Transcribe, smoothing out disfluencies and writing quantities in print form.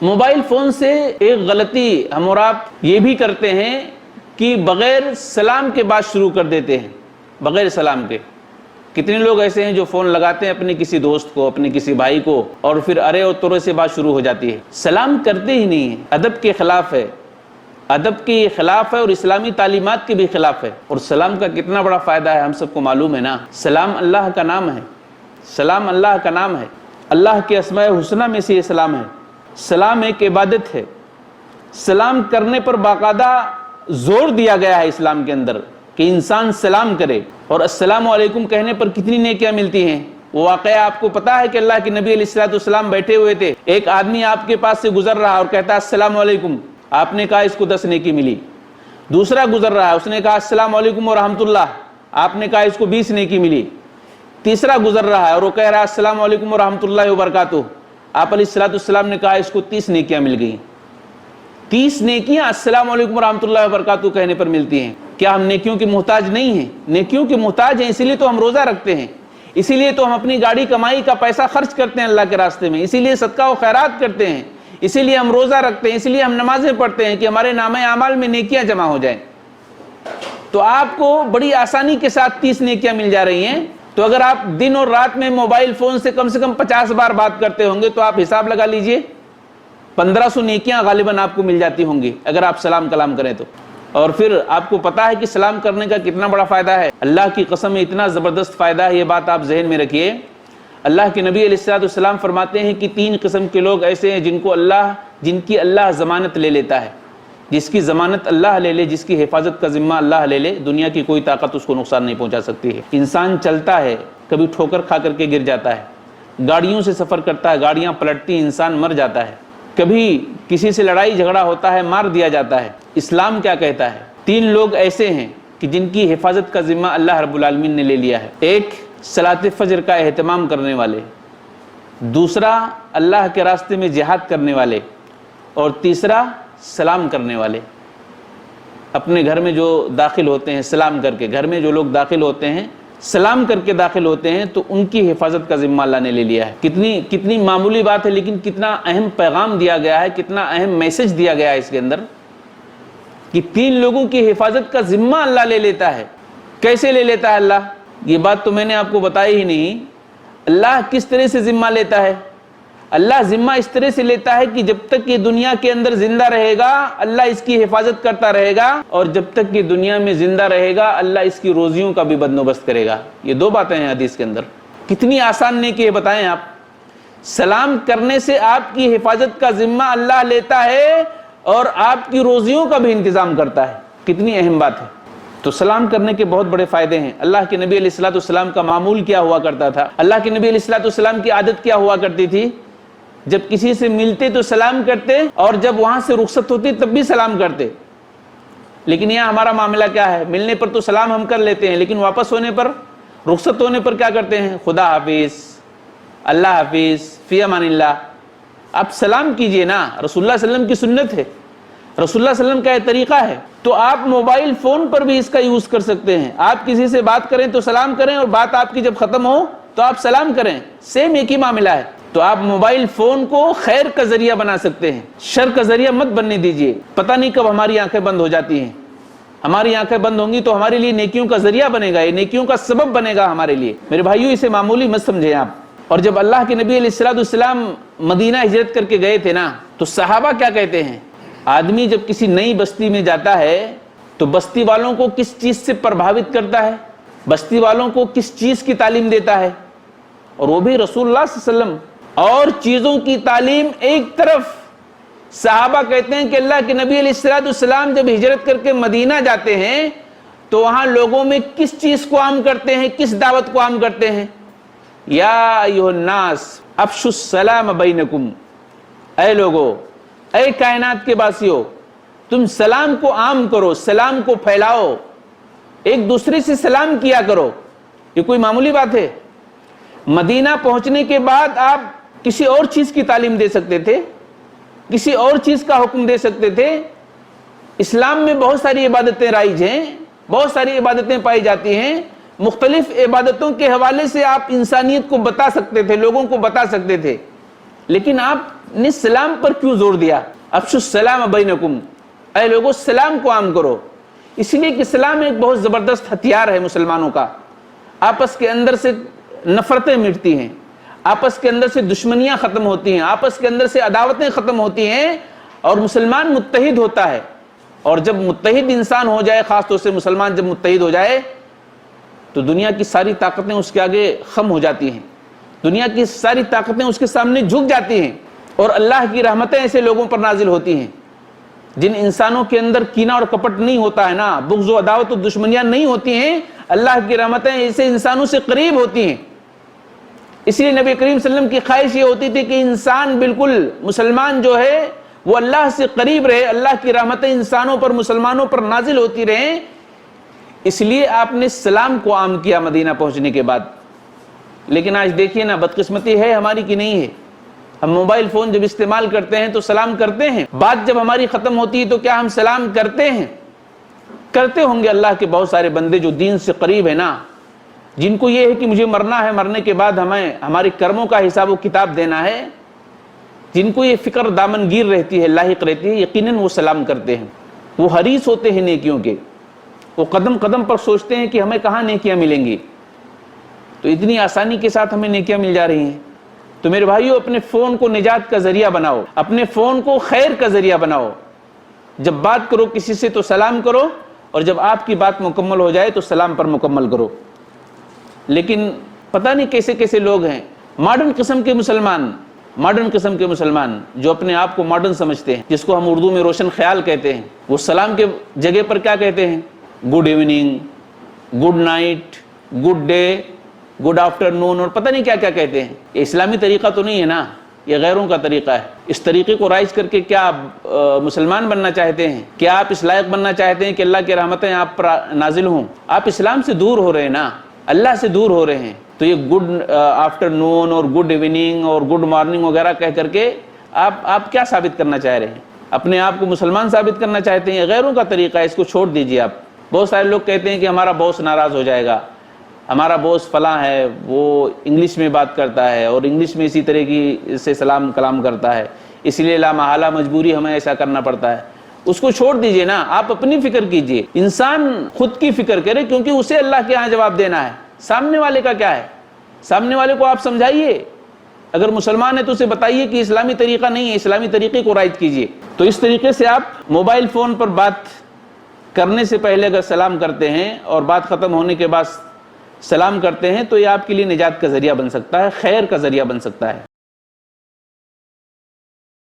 Mobile phone سے ایک غلطی ہم اور آپ یہ بھی کرتے ہیں کہ بغیر سلام کے بات شروع کر دیتے ہیں، بغیر سلام کے۔ کتنے لوگ ایسے ہیں جو فون لگاتے ہیں اپنے کسی دوست کو، اپنے کسی بھائی کو، اور پھر ارے اور ترے سے بات شروع ہو جاتی ہے، سلام کرتے ہی نہیں ہیں۔ ادب کے خلاف ہے، ادب کے خلاف ہے اور اسلامی تعلیمات کے بھی خلاف ہے۔ اور سلام کا کتنا بڑا فائدہ ہے ہم سب کو معلوم ہے نا۔ سلام اللہ کا نام ہے، سلام اللہ کا نام ہے، اللہ کے اسماء الحسنی میں سے یہ سلام ہے۔ سلام ایک عبادت ہے، سلام کرنے پر باقاعدہ زور دیا گیا ہے اسلام کے اندر کہ انسان سلام کرے۔ اور السلام علیکم کہنے پر کتنی نیکیاں ملتی ہیں۔ وہ واقعہ آپ کو پتا ہے کہ اللہ کے نبی علیہ السلام بیٹھے ہوئے تھے، ایک آدمی آپ کے پاس سے گزر رہا اور کہتا السلام علیکم، آپ نے کہا اس کو 10 نیکی ملی۔ دوسرا گزر رہا ہے، اس نے کہا السلام علیکم ورحمۃ اللہ، آپ نے کہا اس کو 20 نیکی ملی۔ تیسرا گزر رہا ہے اور وہ کہہ رہا ہے السلام علیکم ورحمۃ اللہ وبرکاتہ، آپ علیہ السلام نے کہا اس کو 30 نیکیاں مل گئیں۔ 30 نیکیاں السلام علیکم ورحمۃ اللہ وبرکاتہ کہنے پر ملتی ہیں۔ کیا ہم نیکیوں کے محتاج نہیں ہیں؟ نیکیوں کے محتاج ہیں، اسی لیے تو ہم روزہ رکھتے ہیں، اسی لیے تو ہم اپنی گاڑی کمائی کا پیسہ خرچ کرتے ہیں اللہ کے راستے میں، اسی لیے صدقہ و خیرات کرتے ہیں، اسی لیے ہم روزہ رکھتے ہیں، اسی لیے ہم نمازیں پڑھتے ہیں کہ ہمارے نامہ اعمال میں نیکیاں جمع ہو جائیں۔ تو آپ کو بڑی آسانی کے ساتھ 30 نیکیاں مل جا رہی ہیں۔ تو اگر آپ دن اور رات میں موبائل فون سے کم 50 بار بات کرتے ہوں گے تو آپ حساب لگا لیجئے 1500 نیکیاں غالباً آپ کو مل جاتی ہوں گی اگر آپ سلام کلام کریں تو۔ اور پھر آپ کو پتا ہے کہ سلام کرنے کا کتنا بڑا فائدہ ہے، اللہ کی قسم اتنا زبردست فائدہ ہے، یہ بات آپ ذہن میں رکھیے۔ اللہ کے نبی علیہ السلام فرماتے ہیں کہ 3 قسم کے لوگ ایسے ہیں جن کی اللہ ضمانت لے لیتا ہے۔ جس کی ضمانت اللہ لے لے، جس کی حفاظت کا ذمہ اللہ لے لے، دنیا کی کوئی طاقت اس کو نقصان نہیں پہنچا سکتی ہے۔ انسان چلتا ہے، کبھی ٹھوکر کھا کر کے گر جاتا ہے، گاڑیوں سے سفر کرتا ہے، گاڑیاں پلٹتی، انسان مر جاتا ہے، کبھی کسی سے لڑائی جھگڑا ہوتا ہے، مار دیا جاتا ہے۔ اسلام کیا کہتا ہے؟ 3 لوگ ایسے ہیں کہ جن کی حفاظت کا ذمہ اللہ رب العالمین نے لے لیا ہے۔ ایک صلاۃ فجر کا اہتمام کرنے والے، دوسرا اللہ کے راستے میں جہاد کرنے والے، اور تیسرا سلام کرنے والے۔ اپنے گھر میں جو داخل ہوتے ہیں سلام کر کے، گھر میں جو لوگ داخل ہوتے ہیں سلام کر کے داخل ہوتے ہیں تو ان کی حفاظت کا ذمہ اللہ نے لے لیا ہے۔ کتنی معمولی بات ہے لیکن کتنا اہم پیغام دیا گیا ہے، کتنا اہم میسج دیا گیا ہے اس کے اندر کہ 3 لوگوں کی حفاظت کا ذمہ اللہ لے لیتا ہے۔ کیسے لے لیتا ہے اللہ؟ یہ بات تو میں نے آپ کو بتائی ہی نہیں۔ اللہ کس طرح سے ذمہ لیتا ہے؟ اللہ ذمہ اس طرح سے لیتا ہے کہ جب تک یہ دنیا کے اندر زندہ رہے گا اللہ اس کی حفاظت کرتا رہے گا، اور جب تک یہ دنیا میں زندہ رہے گا اللہ اس کی روزیوں کا بھی بندوبست کرے گا۔ یہ 2 باتیں ہیں حدیث کے اندر۔ کتنی آسان نیکی ہے بتائیں آپ۔ سلام کرنے سے آپ کی حفاظت کا ذمہ اللہ لیتا ہے اور آپ کی روزیوں کا بھی انتظام کرتا ہے۔ کتنی اہم بات ہے۔ تو سلام کرنے کے بہت بڑے فائدے ہیں۔ اللہ کے نبی علیہ السلام کا معمول کیا ہوا کرتا تھا؟ اللہ کے نبی علیہ السلام کی عادت کیا ہوا کرتی تھی؟ جب کسی سے ملتے تو سلام کرتے اور جب وہاں سے رخصت ہوتی تب بھی سلام کرتے۔ لیکن یہاں ہمارا معاملہ کیا ہے؟ ملنے پر تو سلام ہم کر لیتے ہیں لیکن واپس ہونے پر، رخصت ہونے پر کیا کرتے ہیں؟ خدا حافظ، اللہ حافظ، فی امان اللہ۔ آپ سلام کیجئے نا، رسول اللہ صلی اللہ علیہ وسلم کی سنت ہے، رسول اللہ صلی اللہ علیہ وسلم کا یہ طریقہ ہے۔ تو آپ موبائل فون پر بھی اس کا یوز کر سکتے ہیں۔ آپ کسی سے بات کریں تو سلام کریں اور بات آپ کی جب ختم ہو تو آپ سلام کریں، سیم ایک ہی معاملہ ہے۔ تو آپ موبائل فون کو خیر کا ذریعہ بنا سکتے ہیں، شر کا ذریعہ مت بننے دیجئے۔ پتہ نہیں کب ہماری آنکھیں بند ہو جاتی ہیں، ہماری آنکھیں بند ہوں گی تو ہمارے لیے نیکیوں کا ذریعہ بنے گا، یہ نیکیوں کا سبب بنے گا ہمارے لیے۔ میرے بھائیوں اسے معمولی مت سمجھیں آپ۔ اور جب اللہ کے نبی علیہ السلام مدینہ ہجرت کر کے گئے تھے نا تو صحابہ کیا کہتے ہیں؟ آدمی جب کسی نئی بستی میں جاتا ہے تو بستی والوں کو کس چیز سے پربھاوت کرتا ہے؟ بستی والوں کو کس چیز کی تعلیم دیتا ہے؟ اور وہ بھی رسول اللہ صلی اللہ علیہ وسلم۔ اور چیزوں کی تعلیم ایک طرف، صحابہ کہتے ہیں کہ اللہ کے نبی علیہ السلام جب ہجرت کر کے مدینہ جاتے ہیں تو وہاں لوگوں میں کس چیز کو عام کرتے ہیں، کس دعوت کو عام کرتے ہیں؟ یا ایھا الناس افشوا السلام بینکم، اے لوگو، اے کائنات کے باسیو، تم سلام کو عام کرو، سلام کو پھیلاؤ، ایک دوسرے سے سلام کیا کرو۔ یہ کوئی معمولی بات ہے؟ مدینہ پہنچنے کے بعد آپ کسی اور چیز کی تعلیم دے سکتے تھے، کسی اور چیز کا حکم دے سکتے تھے۔ اسلام میں بہت ساری عبادتیں رائج ہیں، بہت ساری عبادتیں پائی جاتی ہیں، مختلف عبادتوں کے حوالے سے آپ انسانیت کو بتا سکتے تھے، لوگوں کو بتا سکتے تھے۔ لیکن آپ نے سلام پر کیوں زور دیا؟ افشوا السلام بینکم، اے لوگوں سلام کو عام کرو، اس لیے کہ سلام ایک بہت زبردست ہتھیار ہے مسلمانوں کا۔ آپس کے اندر سے نفرتیں مٹتی ہیں، آپس کے اندر سے دشمنیاں ختم ہوتی ہیں، آپس کے اندر سے عداوتیں ختم ہوتی ہیں، اور مسلمان متحد ہوتا ہے۔ اور جب متحد انسان ہو جائے، خاص طور سے مسلمان جب متحد ہو جائے تو دنیا کی ساری طاقتیں اس کے آگے خم ہو جاتی ہیں، دنیا کی ساری طاقتیں اس کے سامنے جھک جاتی ہیں، اور اللہ کی رحمتیں ایسے لوگوں پر نازل ہوتی ہیں جن انسانوں کے اندر کینہ اور کپٹ نہیں ہوتا ہے نا، بغض و عداوت و دشمنیاں نہیں ہوتی ہیں، اللہ کی رحمتیں ایسے انسانوں سے قریب ہوتی ہیں۔ اس لیے نبی کریم صلی اللہ علیہ وسلم کی خواہش یہ ہوتی تھی کہ انسان بالکل مسلمان جو ہے وہ اللہ سے قریب رہے، اللہ کی رحمتیں انسانوں پر مسلمانوں پر نازل ہوتی رہیں۔ اس لیے آپ نے سلام کو عام کیا مدینہ پہنچنے کے بعد۔ لیکن آج دیکھیے نا، بدقسمتی ہے ہماری کی نہیں ہے، ہم موبائل فون جب استعمال کرتے ہیں تو سلام کرتے ہیں، بات جب ہماری ختم ہوتی ہے تو کیا ہم سلام کرتے ہیں؟ کرتے ہوں گے اللہ کے بہت سارے بندے جو دین سے قریب ہیں نا، جن کو یہ ہے کہ مجھے مرنا ہے، مرنے کے بعد ہمیں ہماری کرموں کا حساب و کتاب دینا ہے، جن کو یہ فکر دامنگیر رہتی ہے، لاحق رہتی ہے، یقیناً وہ سلام کرتے ہیں، وہ حریص ہوتے ہیں نیکیوں کے، وہ قدم قدم پر سوچتے ہیں کہ ہمیں کہاں نیکیاں ملیں گی، تو اتنی آسانی کے ساتھ ہمیں نیکیاں مل جا رہی ہیں۔ تو میرے بھائیو، اپنے فون کو نجات کا ذریعہ بناؤ، اپنے فون کو خیر کا ذریعہ بناؤ۔ جب بات کرو کسی سے تو سلام کرو، اور جب آپ کی بات مکمل ہو جائے تو سلام پر مکمل کرو۔ لیکن پتہ نہیں کیسے کیسے لوگ ہیں، ماڈرن قسم کے مسلمان جو اپنے آپ کو ماڈرن سمجھتے ہیں، جس کو ہم اردو میں روشن خیال کہتے ہیں، وہ سلام کے جگہ پر کیا کہتے ہیں؟ Good evening, good night, good day, good afternoon, اور پتہ نہیں کیا کیا کہتے ہیں۔ یہ اسلامی طریقہ تو نہیں ہے نا، یہ غیروں کا طریقہ ہے۔ اس طریقے کو رائج کر کے کیا آپ مسلمان بننا چاہتے ہیں؟ کیا آپ اس لائق بننا چاہتے ہیں کہ اللہ کی رحمتیں آپ پر نازل ہوں؟ آپ اسلام سے دور ہو رہے ہیں نا، اللہ سے دور ہو رہے ہیں۔ تو یہ گڈ آفٹر نون اور گڈ ایوننگ اور گڈ مارننگ وغیرہ کہہ کر کے آپ کیا ثابت کرنا چاہ رہے ہیں؟ اپنے آپ کو مسلمان ثابت کرنا چاہتے ہیں؟ یہ غیروں کا طریقہ ہے، اس کو چھوڑ دیجیے آپ۔ بہت سارے لوگ کہتے ہیں کہ ہمارا باس ناراض ہو جائے گا، ہمارا باس فلاں ہے، وہ انگلش میں بات کرتا ہے اور انگلش میں اسی طرح کی سے سلام کلام کرتا ہے، اس لیے لا محالہ مجبوری ہمیں ایسا کرنا پڑتا ہے۔ اس کو چھوڑ دیجئے نا، آپ اپنی فکر کیجئے۔ انسان خود کی فکر کرے، کیونکہ اسے اللہ کے ہاں جواب دینا ہے، سامنے والے کا کیا ہے؟ سامنے والے کو آپ سمجھائیے، اگر مسلمان ہے تو اسے بتائیے کہ اسلامی طریقہ نہیں ہے، اسلامی طریقے کو رائج کیجئے۔ تو اس طریقے سے آپ موبائل فون پر بات کرنے سے پہلے اگر سلام کرتے ہیں اور بات ختم ہونے کے بعد سلام کرتے ہیں تو یہ آپ کے لیے نجات کا ذریعہ بن سکتا ہے، خیر کا ذریعہ بن سکتا ہے۔